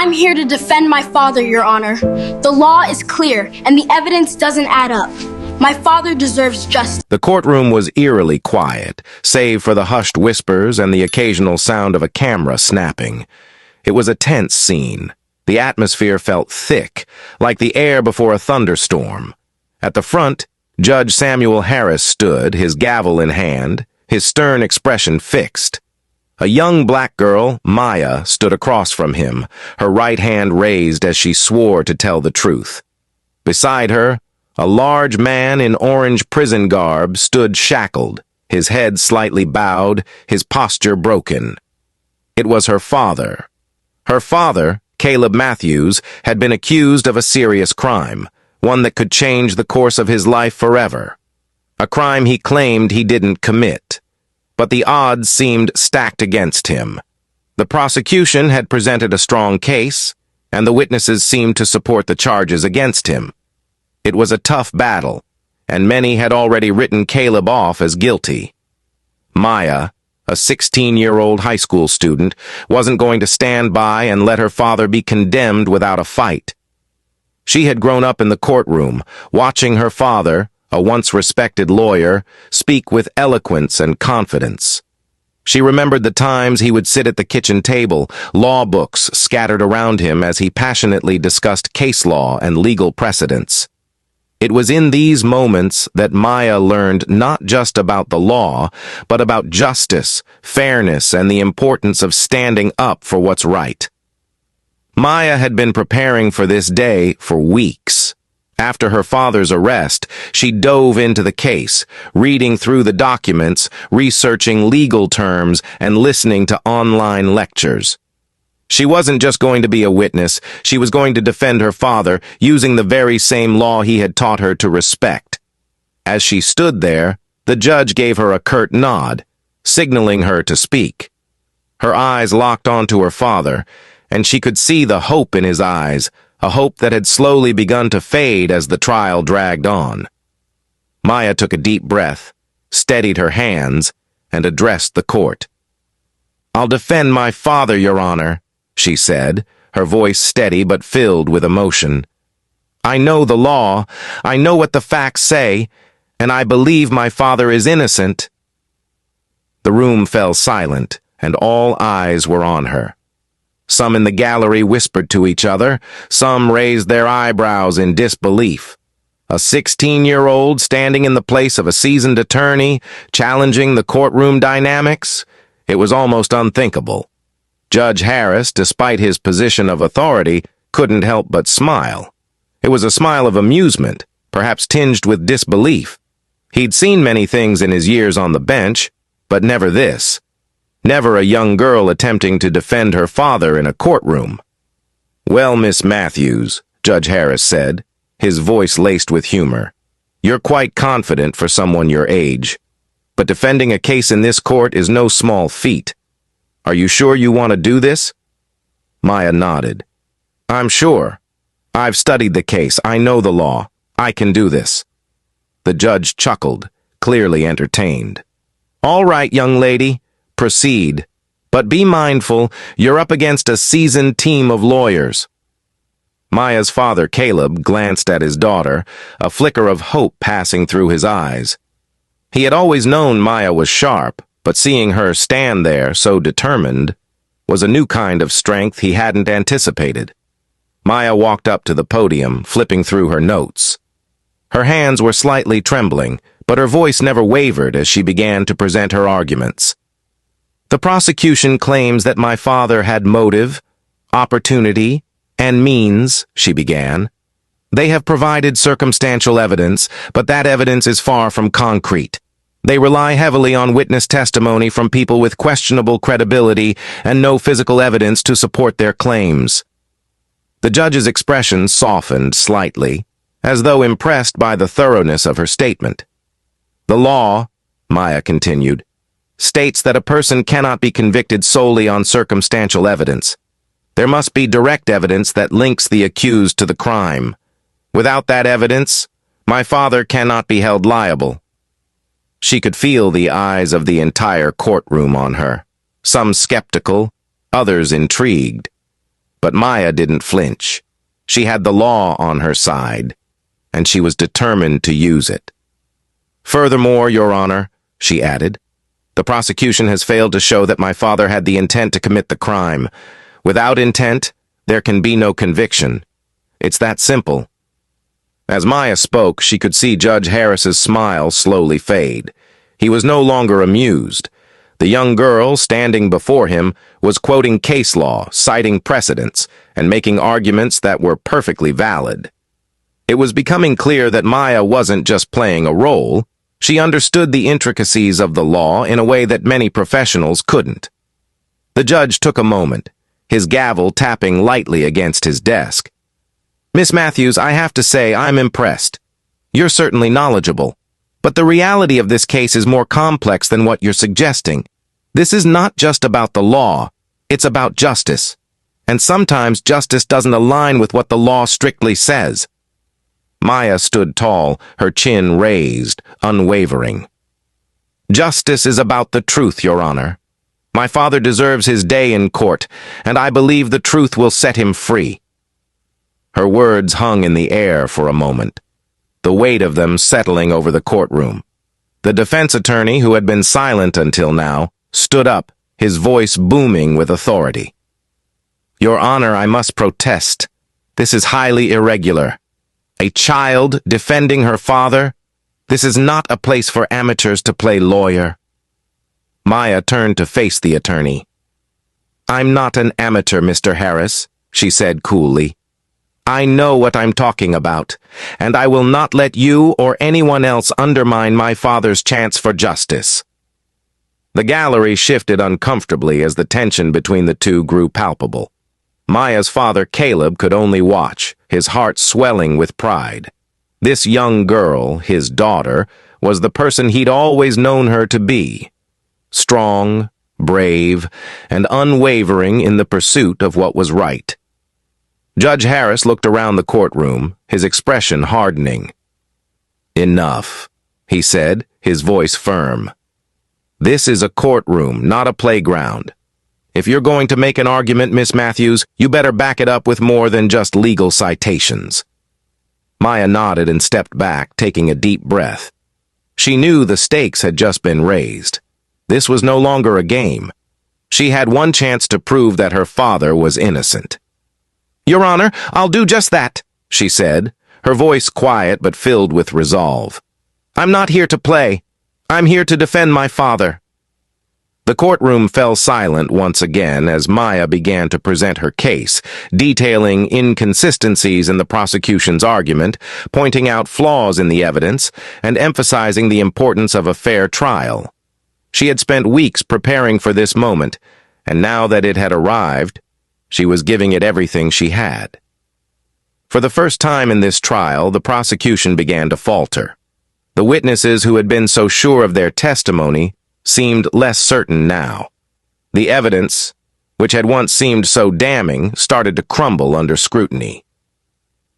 I'm here to defend my father, Your Honor. The law is clear, and the evidence doesn't add up. My father deserves justice. The courtroom was eerily quiet, save for the hushed whispers and the occasional sound of a camera snapping. It was a tense scene. The atmosphere felt thick, like the air before a thunderstorm. At the front, Judge Samuel Harris stood, his gavel in hand, his stern expression fixed. A young black girl, Maya, stood across from him, her right hand raised as she swore to tell the truth. Beside her, a large man in orange prison garb stood shackled, his head slightly bowed, his posture broken. It was her father. Her father, Caleb Matthews, had been accused of a serious crime, one that could change the course of his life forever. A crime he claimed he didn't commit. But the odds seemed stacked against him. The prosecution had presented a strong case, and the witnesses seemed to support the charges against him. It was a tough battle, and many had already written Caleb off as guilty. Maya, a 16-year-old high school student, wasn't going to stand by and let her father be condemned without a fight. She had grown up in the courtroom, watching her father, a once respected lawyer, speak with eloquence and confidence. She remembered the times he would sit at the kitchen table, law books scattered around him as he passionately discussed case law and legal precedents. It was in these moments that Maya learned not just about the law, but about justice, fairness, and the importance of standing up for what's right. Maya had been preparing for this day for weeks. After her father's arrest, she dove into the case, reading through the documents, researching legal terms, and listening to online lectures. She wasn't just going to be a witness, she was going to defend her father, using the very same law he had taught her to respect. As she stood there, the judge gave her a curt nod, signaling her to speak. Her eyes locked onto her father, and she could see the hope in his eyes, a hope that had slowly begun to fade as the trial dragged on. Maya took a deep breath, steadied her hands, and addressed the court. "I'll defend my father, Your Honor," she said, her voice steady but filled with emotion. "I know the law, I know what the facts say, and I believe my father is innocent." The room fell silent, and all eyes were on her. Some in the gallery whispered to each other, some raised their eyebrows in disbelief. A 16-year-old standing in the place of a seasoned attorney, challenging the courtroom dynamics? It was almost unthinkable. Judge Harris, despite his position of authority, couldn't help but smile. It was a smile of amusement, perhaps tinged with disbelief. He'd seen many things in his years on the bench, but never this. Never a young girl attempting to defend her father in a courtroom. "Well, Miss Matthews," Judge Harris said, his voice laced with humor, "you're quite confident for someone your age. But defending a case in this court is no small feat. Are you sure you want to do this?" Maya nodded. "I'm sure. I've studied the case. I know the law. I can do this." The judge chuckled, clearly entertained. "All right, young lady. Proceed. But be mindful, you're up against a seasoned team of lawyers." Maya's father, Caleb, glanced at his daughter, a flicker of hope passing through his eyes. He had always known Maya was sharp, but seeing her stand there so determined was a new kind of strength he hadn't anticipated. Maya walked up to the podium, flipping through her notes. Her hands were slightly trembling, but her voice never wavered as she began to present her arguments. "The prosecution claims that my father had motive, opportunity, and means," she began. "They have provided circumstantial evidence, but that evidence is far from concrete. They rely heavily on witness testimony from people with questionable credibility and no physical evidence to support their claims." The judge's expression softened slightly, as though impressed by the thoroughness of her statement. "The law," Maya continued, "states that a person cannot be convicted solely on circumstantial evidence. There must be direct evidence that links the accused to the crime. Without that evidence, my father cannot be held liable." She could feel the eyes of the entire courtroom on her, some skeptical, others intrigued. But Maya didn't flinch. She had the law on her side, and she was determined to use it. "Furthermore, Your Honor," she added, "the prosecution has failed to show that my father had the intent to commit the crime. Without intent, there can be no conviction. It's that simple." As Maya spoke, she could see Judge Harris's smile slowly fade. He was no longer amused. The young girl standing before him was quoting case law, citing precedents, and making arguments that were perfectly valid. It was becoming clear that Maya wasn't just playing a role. She understood the intricacies of the law in a way that many professionals couldn't. The judge took a moment, his gavel tapping lightly against his desk. "Miss Matthews, I have to say I'm impressed. You're certainly knowledgeable. But the reality of this case is more complex than what you're suggesting. This is not just about the law, it's about justice. And sometimes justice doesn't align with what the law strictly says." Maya stood tall, her chin raised, unwavering. "Justice is about the truth, Your Honor. My father deserves his day in court, and I believe the truth will set him free." Her words hung in the air for a moment, the weight of them settling over the courtroom. The defense attorney, who had been silent until now, stood up, his voice booming with authority. "Your Honor, I must protest. This is highly irregular. A child defending her father? This is not a place for amateurs to play lawyer." Maya turned to face the attorney. "I'm not an amateur, Mr. Harris," she said coolly. "I know what I'm talking about, and I will not let you or anyone else undermine my father's chance for justice." The gallery shifted uncomfortably as the tension between the two grew palpable. Maya's father, Caleb, could only watch, his heart swelling with pride. This young girl, his daughter, was the person he'd always known her to be. Strong, brave, and unwavering in the pursuit of what was right. Judge Harris looked around the courtroom, his expression hardening. "Enough," he said, his voice firm. "This is a courtroom, not a playground. If you're going to make an argument, Miss Matthews, you better back it up with more than just legal citations." Maya nodded and stepped back, taking a deep breath. She knew the stakes had just been raised. This was no longer a game. She had one chance to prove that her father was innocent. "Your Honor, I'll do just that," she said, her voice quiet but filled with resolve. "I'm not here to play. I'm here to defend my father." The courtroom fell silent once again as Maya began to present her case, detailing inconsistencies in the prosecution's argument, pointing out flaws in the evidence, and emphasizing the importance of a fair trial. She had spent weeks preparing for this moment, and now that it had arrived, she was giving it everything she had. For the first time in this trial, the prosecution began to falter. The witnesses who had been so sure of their testimony seemed less certain now. The evidence, which had once seemed so damning, started to crumble under scrutiny.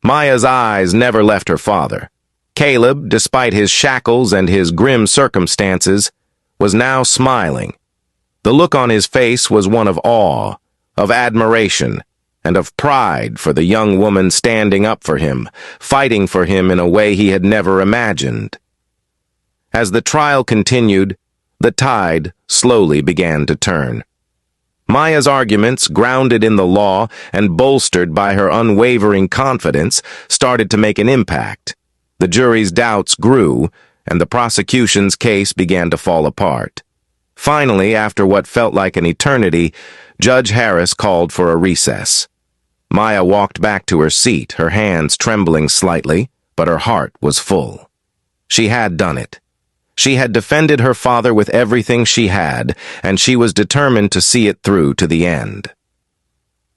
Maya's eyes never left her father. Caleb, despite his shackles and his grim circumstances, was now smiling. The look on his face was one of awe, of admiration, and of pride for the young woman standing up for him, fighting for him in a way he had never imagined. As the trial continued, the tide slowly began to turn. Maya's arguments, grounded in the law and bolstered by her unwavering confidence, started to make an impact. The jury's doubts grew, and the prosecution's case began to fall apart. Finally, after what felt like an eternity, Judge Harris called for a recess. Maya walked back to her seat, her hands trembling slightly, but her heart was full. She had done it. She had defended her father with everything she had, and she was determined to see it through to the end.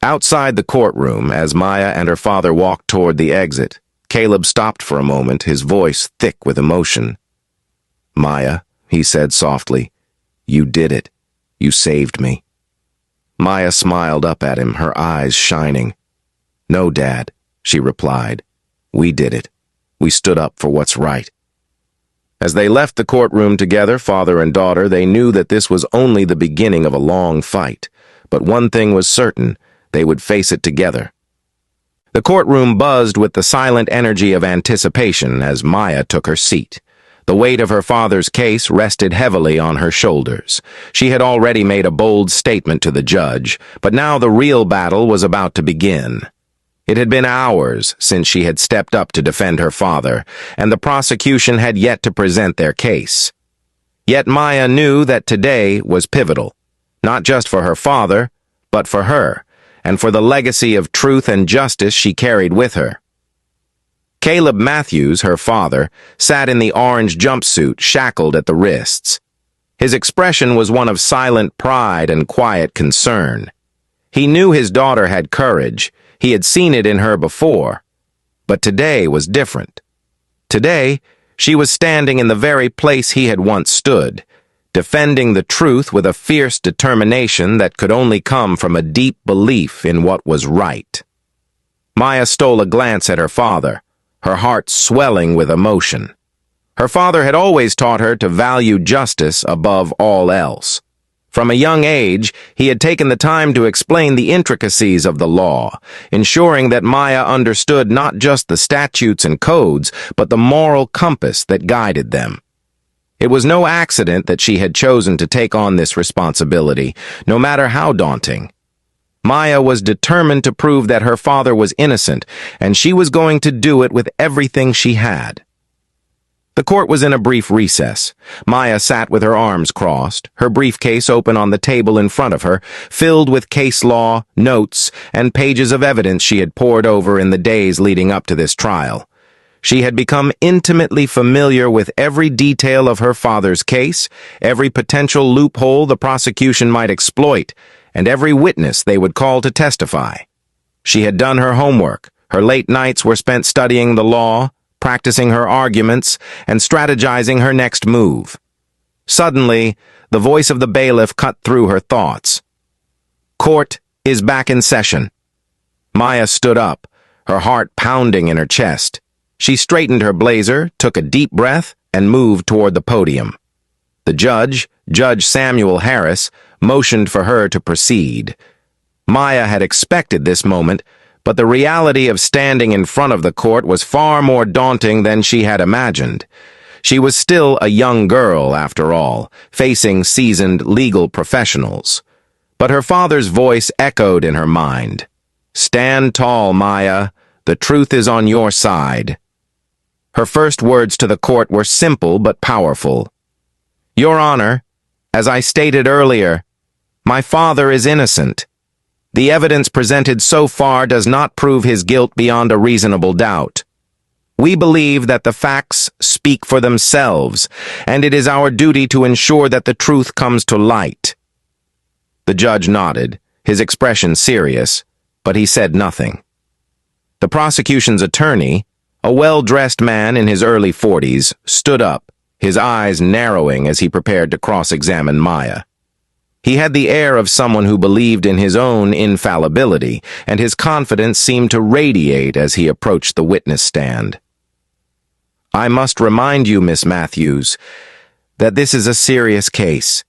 Outside the courtroom, as Maya and her father walked toward the exit, Caleb stopped for a moment, his voice thick with emotion. "Maya," he said softly, "you did it. You saved me." Maya smiled up at him, her eyes shining. "No, Dad," she replied. "We did it. We stood up for what's right." As they left the courtroom together, father and daughter, they knew that this was only the beginning of a long fight. But one thing was certain, they would face it together. The courtroom buzzed with the silent energy of anticipation as Maya took her seat. The weight of her father's case rested heavily on her shoulders. She had already made a bold statement to the judge, but now the real battle was about to begin. It had been hours since she had stepped up to defend her father, and the prosecution had yet to present their case. Yet Maya knew that today was pivotal, not just for her father, but for her, and for the legacy of truth and justice she carried with her. Caleb Matthews, her father, sat in the orange jumpsuit, shackled at the wrists. His expression was one of silent pride and quiet concern. He knew his daughter had courage. He had seen it in her before. But today was different. Today, she was standing in the very place he had once stood, defending the truth with a fierce determination that could only come from a deep belief in what was right. Maya stole a glance at her father, her heart swelling with emotion. Her father had always taught her to value justice above all else. From a young age, he had taken the time to explain the intricacies of the law, ensuring that Maya understood not just the statutes and codes, but the moral compass that guided them. It was no accident that she had chosen to take on this responsibility, no matter how daunting. Maya was determined to prove that her father was innocent, and she was going to do it with everything she had. The court was in a brief recess. Maya sat with her arms crossed, her briefcase open on the table in front of her, filled with case law, notes, and pages of evidence she had pored over in the days leading up to this trial. She had become intimately familiar with every detail of her father's case, every potential loophole the prosecution might exploit, and every witness they would call to testify. She had done her homework. Her late nights were spent studying the law, practicing her arguments, and strategizing her next move. Suddenly, the voice of the bailiff cut through her thoughts. "Court is back in session." Maya stood up, her heart pounding in her chest. She straightened her blazer, took a deep breath, and moved toward the podium. The judge, Judge Samuel Harris, motioned for her to proceed. Maya had expected this moment, but the reality of standing in front of the court was far more daunting than she had imagined. She was still a young girl, after all, facing seasoned legal professionals. But her father's voice echoed in her mind. "Stand tall, Maya. The truth is on your side." Her first words to the court were simple but powerful. "Your Honor, as I stated earlier, my father is innocent. The evidence presented so far does not prove his guilt beyond a reasonable doubt. We believe that the facts speak for themselves, and it is our duty to ensure that the truth comes to light." The judge nodded, his expression serious, but he said nothing. The prosecution's attorney, a well-dressed man in his early 40s, stood up, his eyes narrowing as he prepared to cross-examine Maya. He had the air of someone who believed in his own infallibility, and his confidence seemed to radiate as he approached the witness stand. "I must remind you, Miss Matthews, that this is a serious case.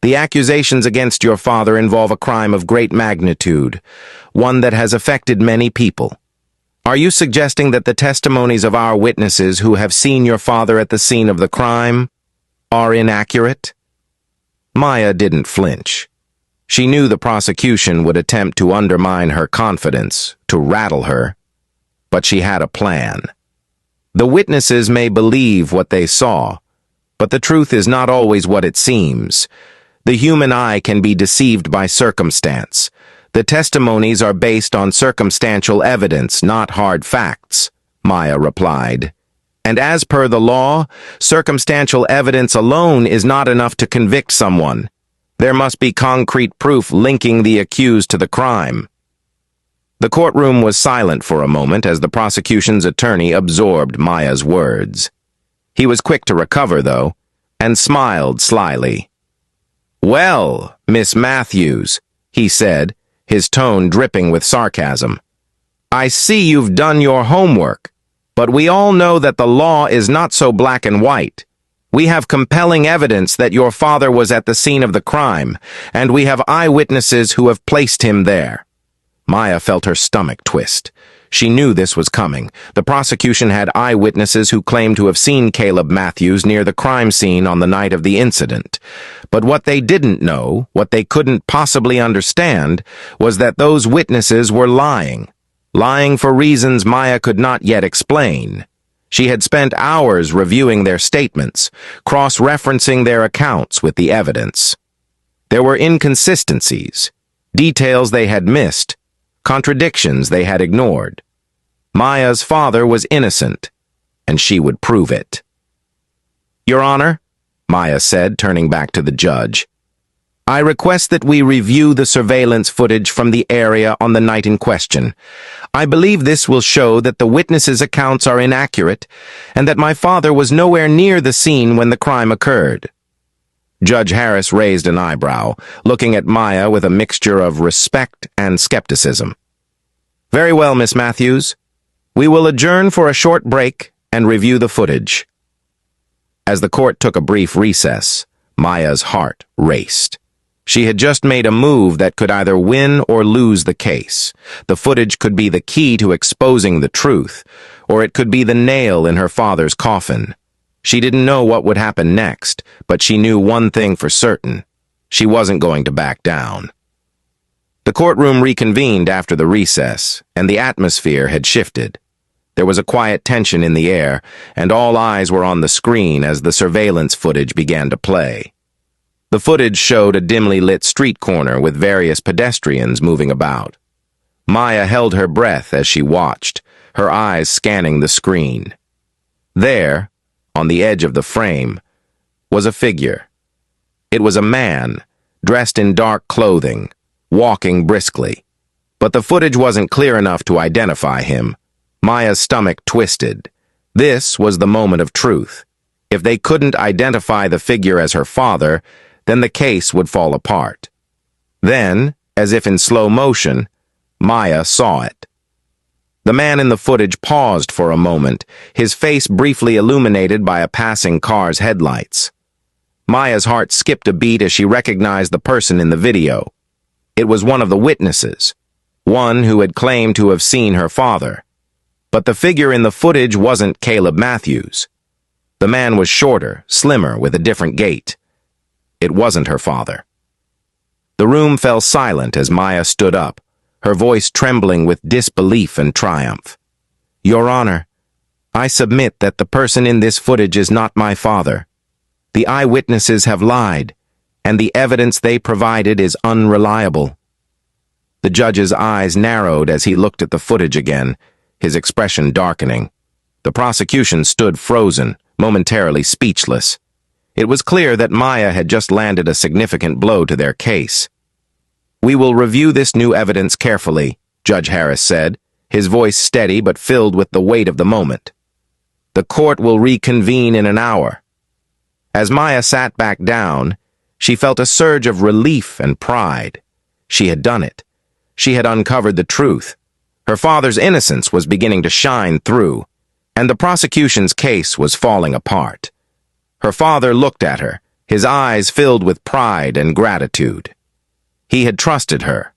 The accusations against your father involve a crime of great magnitude, one that has affected many people. Are you suggesting that the testimonies of our witnesses who have seen your father at the scene of the crime are inaccurate?" Maya didn't flinch. She knew the prosecution would attempt to undermine her confidence, to rattle her. But she had a plan. The witnesses may believe what they saw, but the truth is not always what it seems. The human eye can be deceived by circumstance. The testimonies are based on circumstantial evidence, not hard facts, Maya replied. And as per the law, circumstantial evidence alone is not enough to convict someone. There must be concrete proof linking the accused to the crime. The courtroom was silent for a moment as the prosecution's attorney absorbed Maya's words. He was quick to recover, though, and smiled slyly. "Well, Miss Matthews," he said, his tone dripping with sarcasm, "I see you've done your homework. But we all know that the law is not so black and white. We have compelling evidence that your father was at the scene of the crime, and we have eyewitnesses who have placed him there." Maya felt her stomach twist. She knew this was coming. The prosecution had eyewitnesses who claimed to have seen Caleb Matthews near the crime scene on the night of the incident. But what they didn't know, what they couldn't possibly understand, was that those witnesses were lying. Lying for reasons Maya could not yet explain. She had spent hours reviewing their statements, cross-referencing their accounts with the evidence. There were inconsistencies, details they had missed, contradictions they had ignored. Maya's father was innocent, and she would prove it. "Your Honor," Maya said, turning back to the judge, "I request that we review the surveillance footage from the area on the night in question. I believe this will show that the witnesses' accounts are inaccurate and that my father was nowhere near the scene when the crime occurred." Judge Harris raised an eyebrow, looking at Maya with a mixture of respect and skepticism. "Very well, Miss Matthews. We will adjourn for a short break and review the footage." As the court took a brief recess, Maya's heart raced. She had just made a move that could either win or lose the case. The footage could be the key to exposing the truth, or it could be the nail in her father's coffin. She didn't know what would happen next, but she knew one thing for certain. She wasn't going to back down. The courtroom reconvened after the recess, and the atmosphere had shifted. There was a quiet tension in the air, and all eyes were on the screen as the surveillance footage began to play. The footage showed a dimly lit street corner with various pedestrians moving about. Maya held her breath as she watched, her eyes scanning the screen. There, on the edge of the frame, was a figure. It was a man, dressed in dark clothing, walking briskly. But the footage wasn't clear enough to identify him. Maya's stomach twisted. This was the moment of truth. If they couldn't identify the figure as her father, then the case would fall apart. Then, as if in slow motion, Maya saw it. The man in the footage paused for a moment, his face briefly illuminated by a passing car's headlights. Maya's heart skipped a beat as she recognized the person in the video. It was one of the witnesses, one who had claimed to have seen her father. But the figure in the footage wasn't Caleb Matthews. The man was shorter, slimmer, with a different gait. It wasn't her father. The room fell silent as Maya stood up, her voice trembling with disbelief and triumph. "Your Honor, I submit that the person in this footage is not my father. The eyewitnesses have lied, and the evidence they provided is unreliable." The judge's eyes narrowed as he looked at the footage again, his expression darkening. The prosecution stood frozen, momentarily speechless. It was clear that Maya had just landed a significant blow to their case. "We will review this new evidence carefully," Judge Harris said, his voice steady but filled with the weight of the moment. "The court will reconvene in an hour." As Maya sat back down, she felt a surge of relief and pride. She had done it. She had uncovered the truth. Her father's innocence was beginning to shine through, and the prosecution's case was falling apart. Her father looked at her, his eyes filled with pride and gratitude. He had trusted her,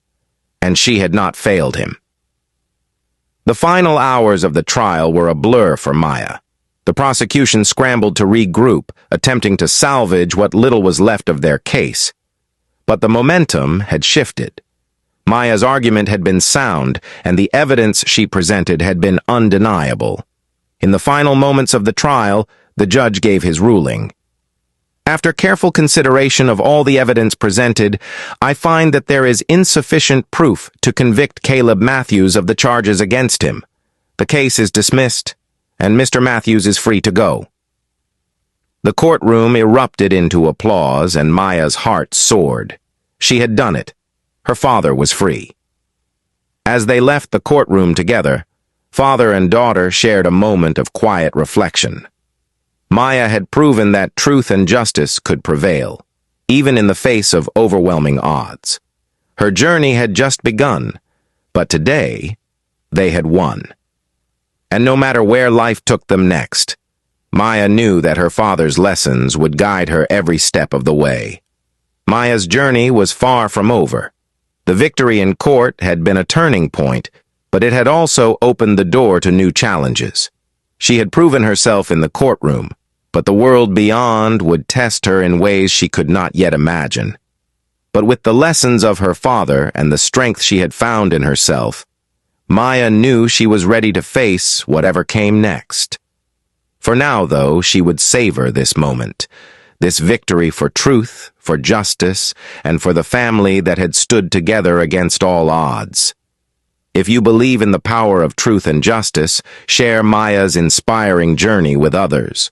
and she had not failed him. The final hours of the trial were a blur for Maya. The prosecution scrambled to regroup, attempting to salvage what little was left of their case. But the momentum had shifted. Maya's argument had been sound, and the evidence she presented had been undeniable. In the final moments of the trial, the judge gave his ruling. "After careful consideration of all the evidence presented, I find that there is insufficient proof to convict Caleb Matthews of the charges against him. The case is dismissed, and Mr. Matthews is free to go." The courtroom erupted into applause, and Maya's heart soared. She had done it. Her father was free. As they left the courtroom together, father and daughter shared a moment of quiet reflection. Maya had proven that truth and justice could prevail, even in the face of overwhelming odds. Her journey had just begun, but today they had won. And no matter where life took them next, Maya knew that her father's lessons would guide her every step of the way. Maya's journey was far from over. The victory in court had been a turning point, but it had also opened the door to new challenges. She had proven herself in the courtroom, but the world beyond would test her in ways she could not yet imagine. But with the lessons of her father and the strength she had found in herself, Maya knew she was ready to face whatever came next. For now, though, she would savor this moment, this victory for truth, for justice, and for the family that had stood together against all odds. If you believe in the power of truth and justice, share Maya's inspiring journey with others.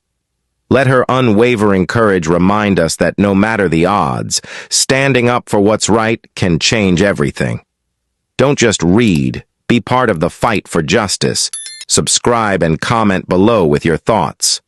Let her unwavering courage remind us that no matter the odds, standing up for what's right can change everything. Don't just read, be part of the fight for justice. Subscribe and comment below with your thoughts.